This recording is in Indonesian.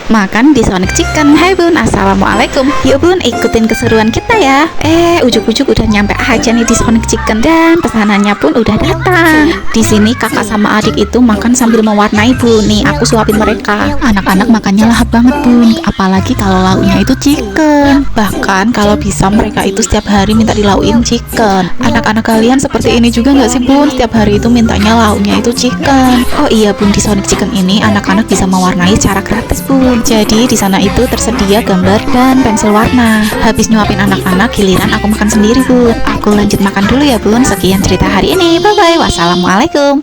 makan di Sonic Chicken. Hai bun, assalamualaikum. Yuk bun, ikutin keseruan kita ya. Ujuk-ujuk udah nyampe aja nih di Sonic Chicken dan pesanannya pun udah datang. Di sini kakak sama adik itu makan sambil mewarnai bun. Nih aku suapin mereka. Anak-anak makannya lahap banget bun, apalagi kalau lauknya itu chicken. Bahkan kalau bisa mereka itu setiap hari minta dilauin chicken. Anak-anak kalian seperti ini juga nggak sih bun? Setiap hari itu mintanya lauknya itu chicken. Oh iya bun, di Sonic Chicken ini anak-anak bisa mewarnai secara gratis bun. Jadi di sana itu tersedia gambar dan pensil warna. Habis nyuapin anak-anak, giliran aku makan sendiri bun. Aku lanjut makan dulu ya bun. Sekian cerita hari ini. Bye bye. Wassalamualaikum.